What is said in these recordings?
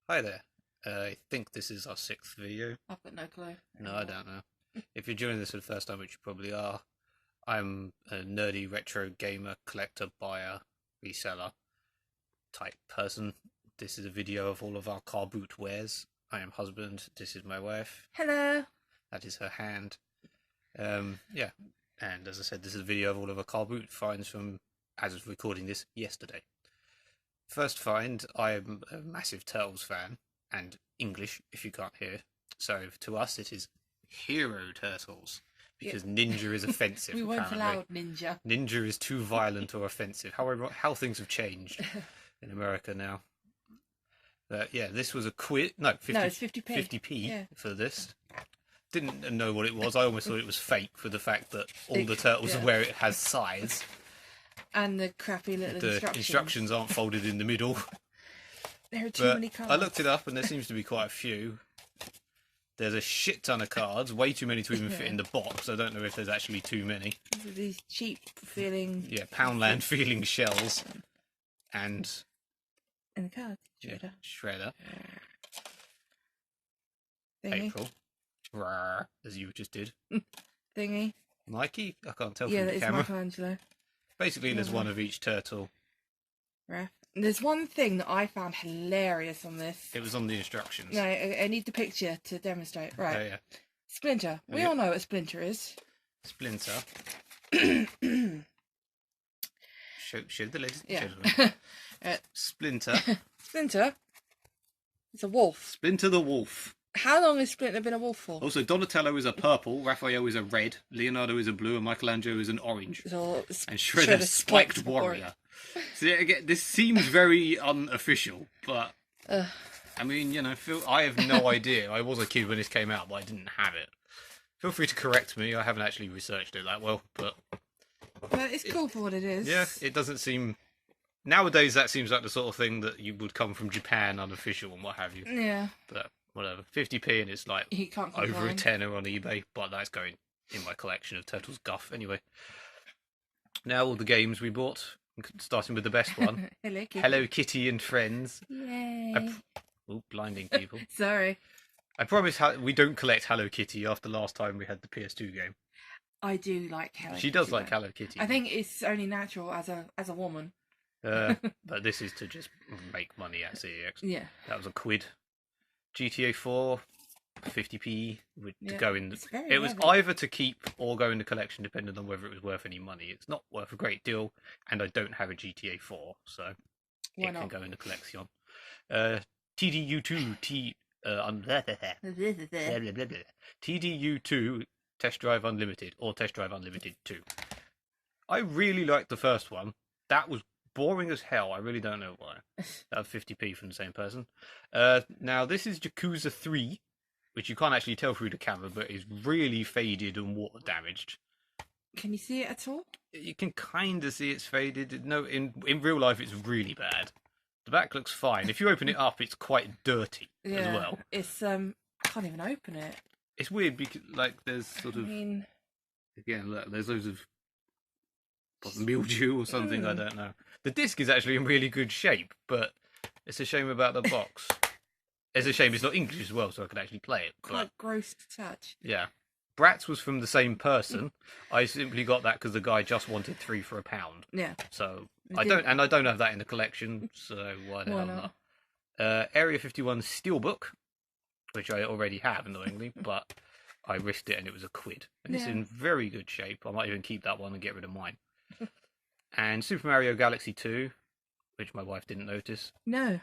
Hi there. I think this is our sixth video. I've got no clue. No, I don't know. If you're joining this for the first time, which you probably are, I'm a nerdy retro gamer, collector, buyer, reseller type person. This is a video of all of our Carboot wares. I am husband. This is my wife. Hello. That is her hand. Yeah. And as I said, this is a video of all of our Carboot finds from, as of recording this, yesterday. First find, I'm a massive Turtles fan, and English, if you can't hear. So to us, it is Hero Turtles, because ninja is offensive. We weren't apparently. allowed ninja. Ninja is too violent or offensive. However, how things have changed in America now. But yeah, this was a quiz. No, 50, no, it's 50p. 50p for this. Didn't know what it was. I almost thought it was fake for the fact that all the turtles are where it has size. And the crappy little The instructions aren't folded in the middle. There are too many cards. I looked it up and there seems to be quite a few. There's a shit ton of cards, way too many to even fit in the box. I don't know if there's actually too many. These cheap feeling... Yeah, Poundland feeling shells. And the card shredder. Shredder. Thingy. April. Rawr, as you just did. Thingy. Nike? I can't tell Yeah, from that the is camera. Michelangelo. Basically, there's one of each turtle. Ref. There's one thing that I found hilarious on this. It was on the instructions. No, I need the picture to demonstrate. Right. Oh, yeah. Splinter. We all know what a splinter is. Splinter. show the ladies and Yeah. gentlemen. Splinter. Splinter. It's a wolf. Splinter the wolf. How long has Splinter been a wolf for? Also, Donatello is a purple, Raphael is a red, Leonardo is a blue, and Michelangelo is an orange. And Shredder spiked warrior. So again, this seems very unofficial, but I mean, you know, I have no idea. I was a kid when this came out, but I didn't have it. Feel free to correct me. I haven't actually researched it that well, but it's cool for what it is. Yeah, it doesn't seem. Nowadays, that seems like the sort of thing that you would come from Japan, unofficial and what have you. Yeah. But whatever, 50p and it's like over a tenner on eBay, but that's going in my collection of Turtles guff anyway. Now all the games we bought, starting with the best one. Hello Kitty and Friends. Yay. Oh, blinding people. Sorry. I promise we don't collect Hello Kitty after last time we had the PS2 game. I do like Hello Kitty. She does like Hello Kitty. I think it's only natural as a woman. But this is to just make money at CEX. Yeah. That was a quid. GTA 4, 50p to go in. It was either to keep or go in the collection, depending on whether it was worth any money. It's not worth a great deal, and I don't have a GTA 4, so it can go in the collection. TDU2 TDU2 Test Drive Unlimited or Test Drive Unlimited 2. I really liked the first one. That was boring as hell. I really don't know why. That was 50p from the same person. Now this is Yakuza 3, which you can't actually tell through the camera, but is really faded and water damaged. Can you see it at all? You can kind of see it's faded. No, in real life it's really bad. The back looks fine. If you open it up, it's quite dirty as well. It's I can't even open it. It's weird because like there's sort of again look, there's loads of mildew or something. I don't know. The disc is actually in really good shape, but it's a shame about the box. It's a shame it's not English as well, so I could actually play it. Quite gross to touch. Yeah. Bratz was from the same person. I simply got that because the guy just wanted 3 for £1. Yeah. So I don't have that in the collection, so why the hell not? Area 51 Steelbook, which I already have, annoyingly, but I risked it and it was a quid. And it's in very good shape. I might even keep that one and get rid of mine. And Super Mario Galaxy 2, which my wife didn't notice. No.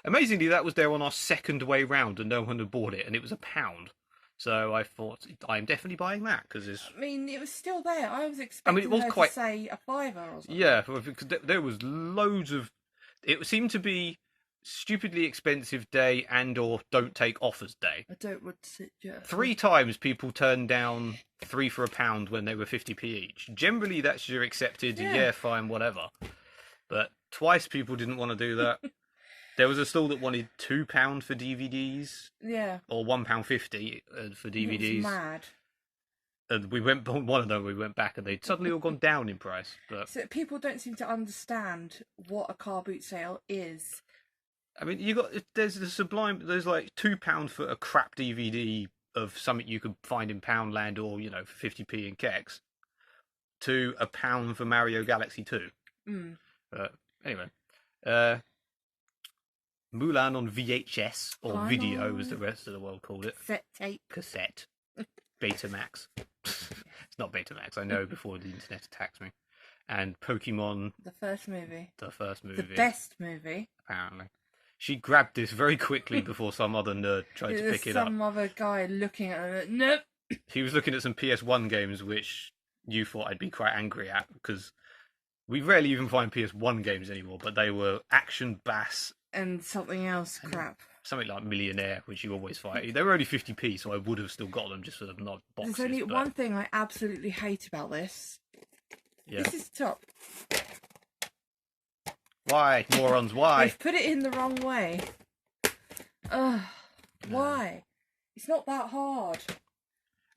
Amazingly, that was there on our second way round and no one had bought it, and it was £1. So I thought, I'm definitely buying that, because it's... I mean, it was still there. I was expecting to say a £5 or something. Yeah, because there was loads of... It seemed to be stupidly expensive day and or don't take offers day. I don't want to sit down. 3 times people turned down 3 for £1 when they were 50p each. Generally, that's your accepted, yeah, fine, whatever. But twice people didn't want to do that. There was a stall that wanted £2 for DVDs. Yeah. Or £1.50 for DVDs. It was mad. And we went on one of them. We went back, and they'd suddenly all gone down in price. But so people don't seem to understand what a car boot sale is. I mean, there's the Sublime. There's like £2 for a crap DVD of something you could find in Poundland or for 50p in Kex, to £1 for Mario Galaxy 2. Anyway, uh, Mulan on VHS or video, as the rest of the world called it. Cassette. Betamax. It's not Betamax. I know before the internet attacks me. And Pokemon. The first movie. The best movie. Apparently. She grabbed this very quickly before some other nerd tried to pick it up. Some other guy looking at it. Nope. He was looking at some PS1 games, which you thought I'd be quite angry at, because we rarely even find PS1 games anymore, but they were Action Bass. And something else crap. Something like Millionaire, which you always fight. They were only 50p, so I would have still got them just for the not boxes. There's only one thing I absolutely hate about this. Yeah. This is top. Why? Morons, why? They've put it in the wrong way. Ugh. Why? It's not that hard.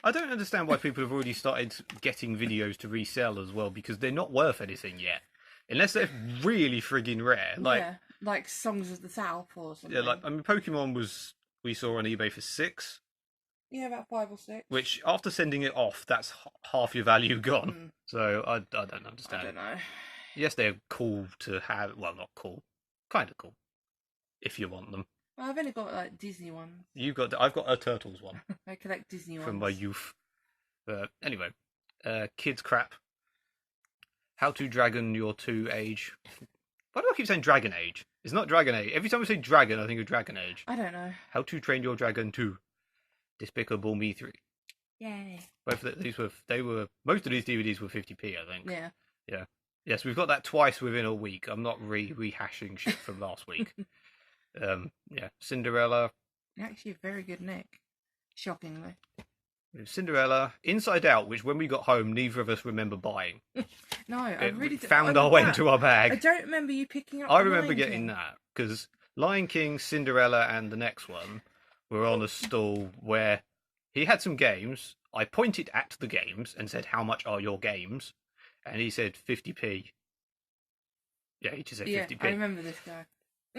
I don't understand why people have already started getting videos to resell as well, because they're not worth anything yet. Unless they're really frigging rare. Like Songs of the South or something. Yeah, Pokemon we saw on eBay for £6. Yeah, about 5 or 6. Which, after sending it off, that's half your value gone. So I don't understand. I don't know. Yes, they're cool to have. Well, not cool. Kind of cool. If you want them. Well, I've only got Disney ones. I've got a Turtles one. I collect Disney ones. From my youth. Anyway, kids crap. How to Dragon Your 2 Age. Why do I keep saying Dragon Age? It's not Dragon Age. Every time I say Dragon, I think of Dragon Age. I don't know. How to Train Your Dragon 2. Despicable Me 3. Yay. Both of these most of these DVDs were 50p, I think. Yeah. Yeah. Yes, we've got that twice within a week. I'm not rehashing shit from last week. Yeah, Cinderella. Actually, a very good nick. Shockingly. Cinderella, Inside Out, which when we got home, neither of us remember buying. No, I really found our way into our bag. I don't remember you picking up. I remember getting that because Lion King, Cinderella, and the next one were on a stall where he had some games. I pointed at the games and said, "How much are your games?" And he said 50p. Yeah, he just said 50p. I remember this guy.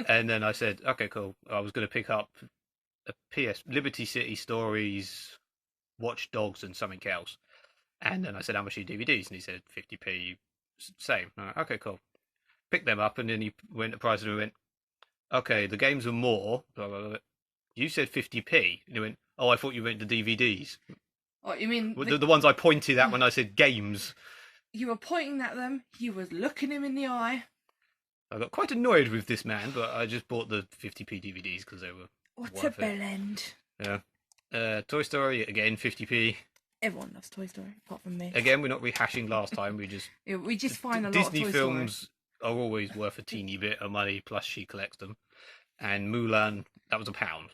And then I said, "Okay, cool." I was going to pick up a Liberty City Stories, Watch Dogs, and something else. And then I said, "How much are your DVDs?" And he said 50p. Same. Okay, cool. Picked them up, and then he went to price and went, "Okay, the games are more. Blah, blah, blah. You said 50p." And he went, "Oh, I thought you meant the DVDs." What, you mean the ones I pointed at when I said games? You were pointing at them. You was looking him in the eye. I got quite annoyed with this man, but I just bought the 50p DVDs because they were What a bellend. Yeah. Toy Story, again, 50p. Everyone loves Toy Story, apart from me. Again, we're not rehashing last time. We just find a lot Disney of Toy films Story. Are always worth a teeny bit of money, plus she collects them. And Mulan, that was £1.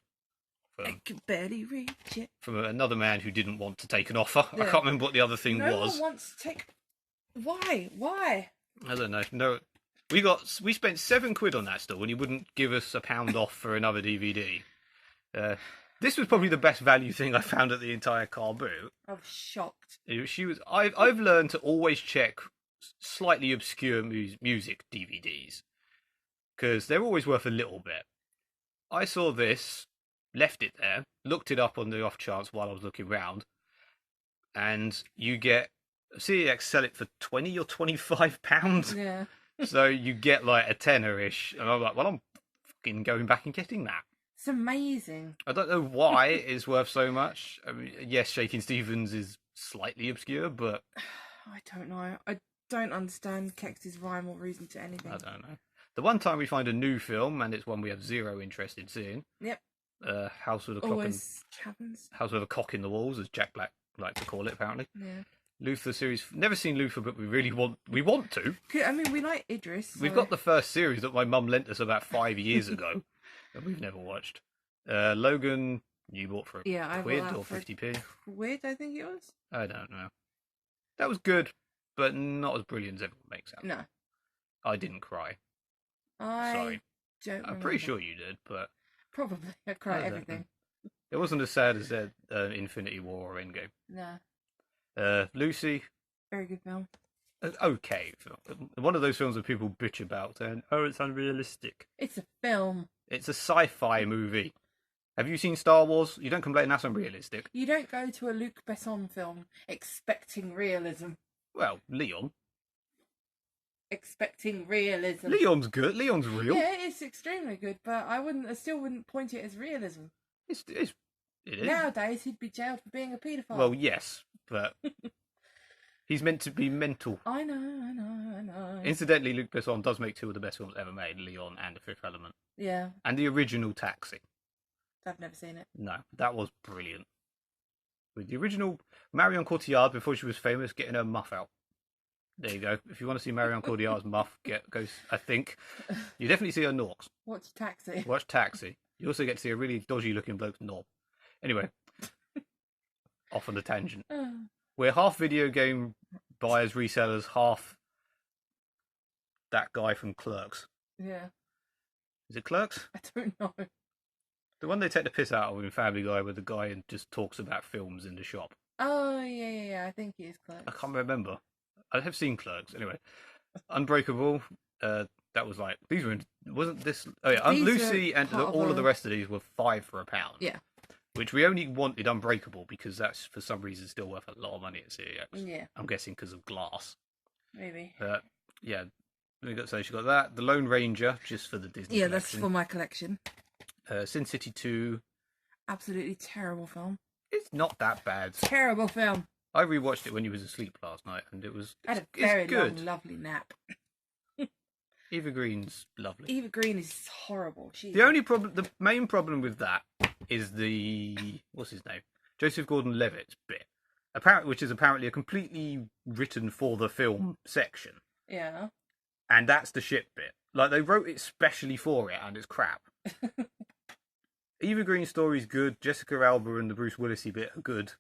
I can barely reach it. From another man who didn't want to take an offer. Yeah. I can't remember what the other thing was. No one wants to take... Why? I don't know. No, we spent £7 on that store, and he wouldn't give us £1 off for another DVD. This was probably the best value thing I found at the entire Carboot. I was shocked. I've learned to always check slightly obscure music DVDs because they're always worth a little bit. I saw this, left it there, looked it up on the off chance while I was looking around, and you get CEX sell it for £20 or £25. Yeah. So you get like a tenner-ish, and I'm like, well, I'm fucking going back and getting that. It's amazing. I don't know why it's worth so much. I mean, yes, Shakin' Stevens is slightly obscure, but I don't know. I don't understand Kex's rhyme or reason to anything. I don't know. The one time we find a new film, and it's one we have zero interest in seeing. Yep. House with a Cock in the Walls, as Jack Black likes to call it, apparently. Yeah. Luther series. Never seen Luther, but we want to. I mean, we like Idris. So... We've got the first series that my mum lent us about 5 years ago that we've never watched. Logan, you bought for a quid or 50p? Quid, I think it was. I don't know. That was good, but not as brilliant as everyone makes out. No. I didn't cry. Sorry. I'm pretty sure you did, but... Probably. I cry everything. It wasn't as sad as Infinity War or Endgame. No. Lucy. Very good film. Okay film. One of those films that people bitch about, and it's unrealistic. It's a film. It's a sci-fi movie. Have you seen Star Wars? You don't complain that's unrealistic. You don't go to a Luc Besson film expecting realism. Well, Leon. Expecting realism. Leon's good. Leon's real. Yeah, it's extremely good, but I still wouldn't point it as realism. It is. Nowadays, he'd be jailed for being a paedophile. Well, yes, but he's meant to be mental. I know. Incidentally, Luc Besson does make two of the best films ever made, Leon and The Fifth Element. Yeah. And the original Taxi. I've never seen it. No, that was brilliant. With the original Marion Cotillard, before she was famous, getting her muff out. There you go. If you want to see Marion Cotillard's muff, I think. You definitely see her norks. Watch Taxi. Watch Taxi. You also get to see a really dodgy-looking bloke's knob. Anyway, off on the tangent. We're half video game buyers, resellers, half that guy from Clerks. Yeah. Is it Clerks? I don't know. The one they take the piss out of in Family Guy, where the guy just talks about films in the shop. Oh, yeah. I think it is Clerks. I can't remember. I have seen Clerks. Anyway, Unbreakable. That was like, these were, wasn't this? Oh yeah, Lucy and all of the rest of these were £5 for £1. Yeah. Which we only wanted Unbreakable because that's for some reason still worth a lot of money at CEX. Yeah. I'm guessing because of glass. Maybe. Yeah. So she got that. The Lone Ranger, just for the Disney collection. That's for my collection. Sin City 2. Absolutely terrible film. It's not that bad. Terrible film. I rewatched it when you was asleep last night, and it was. I had a very long, lovely nap. Eva Green's lovely. Eva Green is horrible. The main problem with that is what's his name, Joseph Gordon-Levitt's bit, which is apparently a completely written for the film section. Yeah. And that's the shit bit. Like they wrote it specially for it, and it's crap. Eva Green's story's good. Jessica Alba and the Bruce Willisy bit are good.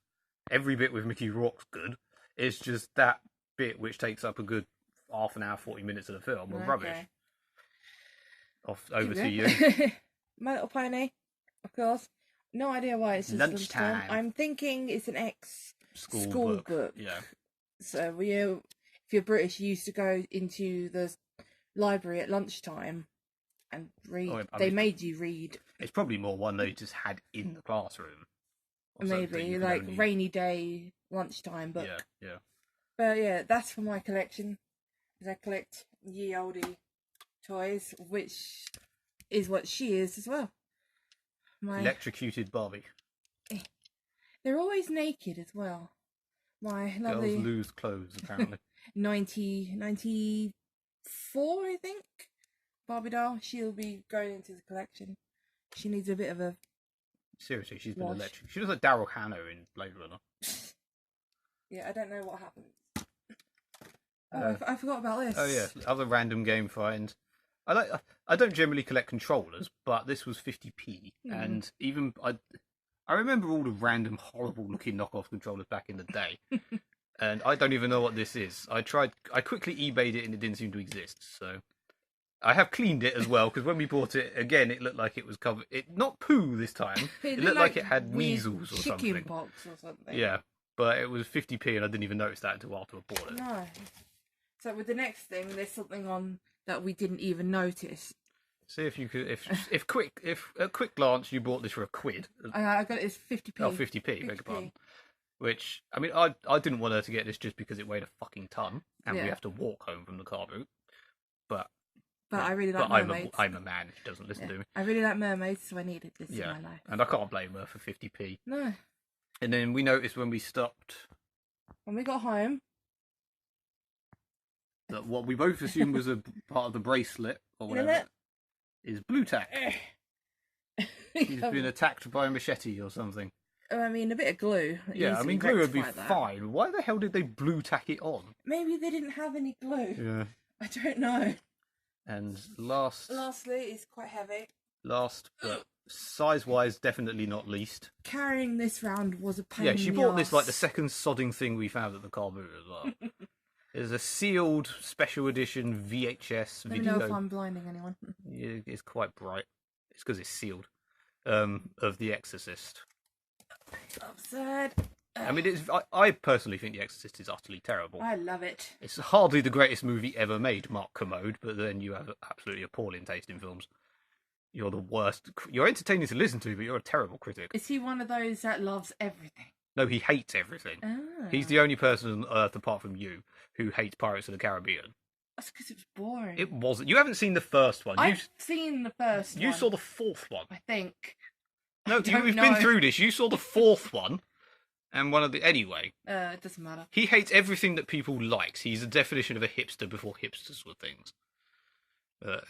Every bit with Mickey Rourke's good. It's just that bit which takes up a good half an hour, 40 minutes of the film are rubbish. Over to you. My Little Pony, of course. No idea why it's just lunchtime. I'm thinking it's an school book. Yeah. So if you're British, you used to go into the library at lunchtime and read. They made you read. It's probably more one they just had in the classroom. Maybe like rainy day lunchtime book. Yeah. But yeah, that's for my collection. Because I collect ye olde toys, which is what she is as well. Electrocuted Barbie. They're always naked as well. My lovely girls lose clothes apparently. 94, I think. Barbie doll. She'll be going into the collection. She needs a bit of a. Seriously, she's been electric. She looks like Daryl Hannah in Blade Runner. Yeah, I don't know what happened. I forgot about this. Oh yeah, other random game find. I don't generally collect controllers, but this was 50p, and even I remember all the random horrible looking knockoff controllers back in the day, and I don't even know what this is. I quickly eBayed it and it didn't seem to exist, so. I have cleaned it as well, because when we bought it, again, it looked like it was covered... not poo this time. It looked like it had measles or something. Chicken pox or something. Yeah, but it was 50p and I didn't even notice that until after I bought it. No. So with the next thing, there's something on that we didn't even notice. See if you could... If at quick glance you bought this for £1. I got it as 50p. Oh, 50p, beg your pardon. Which, I mean, I didn't want her to get this just because it weighed a fucking ton, and we have to walk home from the Carboot. But I really like mermaids. I'm a man who doesn't listen to me. I really like mermaids, so I needed this in my life. And I can't blame her for 50p. No. And then we noticed when we stopped... When we got home... that what we both assumed was a part of the bracelet, or whatever, is blue tack. He's been attacked by a machete or something. I mean, a bit of glue. Yeah, I mean, glue would be fine. Why the hell did they blue tack it on? Maybe they didn't have any glue. Yeah. I don't know. And lastly, it's quite heavy. But size-wise, definitely not least. Carrying this round was a pain in the she bought this like the second sodding thing we found at the Carboot as well. It's a sealed special edition VHS video. Let me know if I'm blinding anyone. Yeah, it's quite bright. It's because it's sealed. Of The Exorcist. Absurd. I mean, I personally think The Exorcist is utterly terrible. I love it. It's hardly the greatest movie ever made, Mark Commode, but then you have absolutely appalling taste in films. You're the worst. You're entertaining to listen to, but you're a terrible critic. Is he one of those that loves everything? No, he hates everything. Oh. He's the only person on Earth, apart from you, who hates Pirates of the Caribbean. That's because it was boring. It wasn't. You haven't seen the first one. I've seen the first one. You saw the fourth one. I think. No, you've been through this. You saw the fourth one, and one of the... Anyway. It doesn't matter. He hates everything that people likes. He's the definition of a hipster before hipsters were things.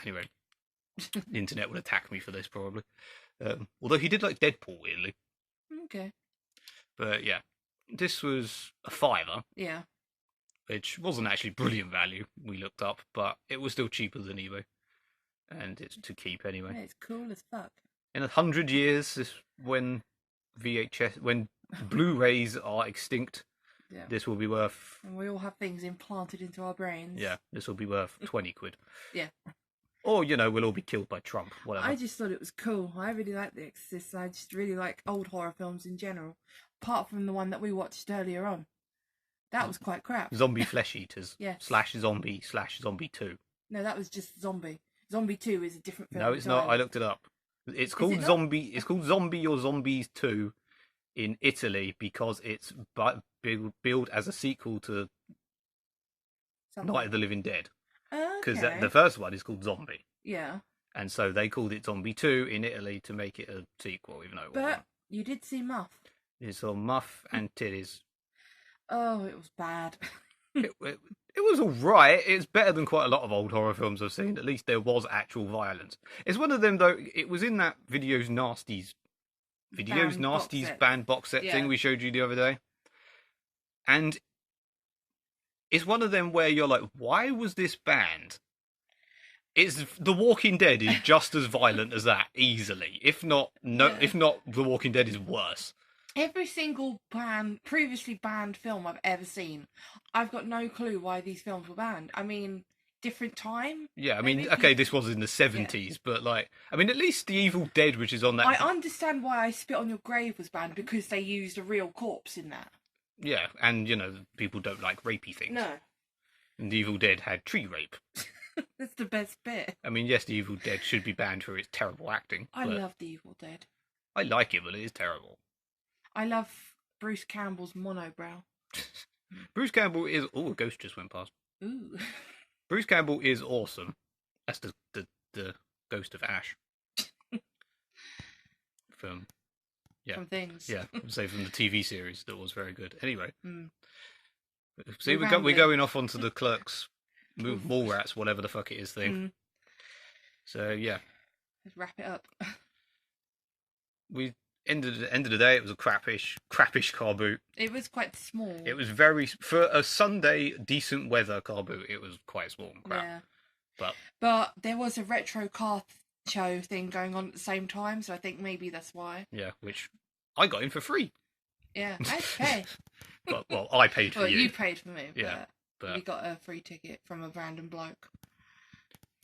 Anyway. The internet would attack me for this, probably. Although he did like Deadpool, weirdly. Okay. But yeah, this was a £5. Yeah. Which wasn't actually brilliant value, we looked up, but it was still cheaper than eBay. And it's to keep anyway. Yeah, it's cool as fuck. In 100 years, when Blu-rays are extinct, this will be worth... And we all have things implanted into our brains. Yeah, this will be worth 20 quid. Yeah. Or, we'll all be killed by Trump, whatever. I just thought it was cool. I really like The Exorcist. I just really like old horror films in general. Apart from the one that we watched earlier on. That was quite crap. Zombie Flesh Eaters. Yes. /zombie 2. No, that was just Zombie. Zombie 2 is a different film. No, it's not. I looked it up. It's called Zombie. It's called Zombie or Zombies 2 in Italy because it's billed as a sequel to Night of the Living Dead. Because the first one is called Zombie. Yeah. And so they called it Zombie 2 in Italy to make it a sequel, even though it wasn't. But you did see Muff. You saw Muff and titties. Oh, it was bad. it was alright. It's better than quite a lot of old horror films I've seen. At least there was actual violence. It's one of them, though, it was in that Videos Nasties band box set thing we showed you the other day. And it's one of them where you're like, why was this banned? It's The Walking Dead is just as violent as that, easily. If not, The Walking Dead is worse. Every single previously banned film I've ever seen, I've got no clue why these films were banned. I mean, different time? Yeah, I mean, okay, this was in the 70s, but, at least The Evil Dead, which is on that... I understand why I Spit on Your Grave was banned, because they used a real corpse in that. Yeah, and, people don't like rapey things. No. And The Evil Dead had tree rape. That's the best bit. I mean, yes, The Evil Dead should be banned for its terrible acting. I love The Evil Dead. I like it, but it is terrible. I love Bruce Campbell's monobrow. Bruce Campbell is... Oh, a ghost just went past. Ooh. Bruce Campbell is awesome. That's the ghost of Ash. From Things. Yeah, say from the TV series that was very good. Anyway. See, we're going off onto the Clerks, Mallrats, whatever the fuck it is thing. So, yeah. Let's wrap it up. We... End of the day, it was a crappish car boot. It was quite small. It was for a Sunday decent weather car boot. It was quite small and crap. Yeah. But there was a retro car show thing going on at the same time, so I think maybe that's why. Yeah, which I got in for free. Yeah, I paid. well, I paid for you. You paid for me. Yeah, but we got a free ticket from a random bloke.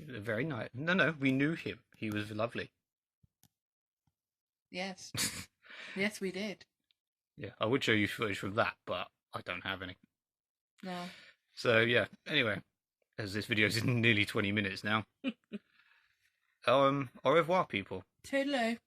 Very nice. No, we knew him. He was lovely. Yes. Yes, we did. Yeah, I would show you footage from that, but I don't have any. No. So, yeah, anyway, as this video is nearly 20 minutes now. Au revoir, people. Toodaloo.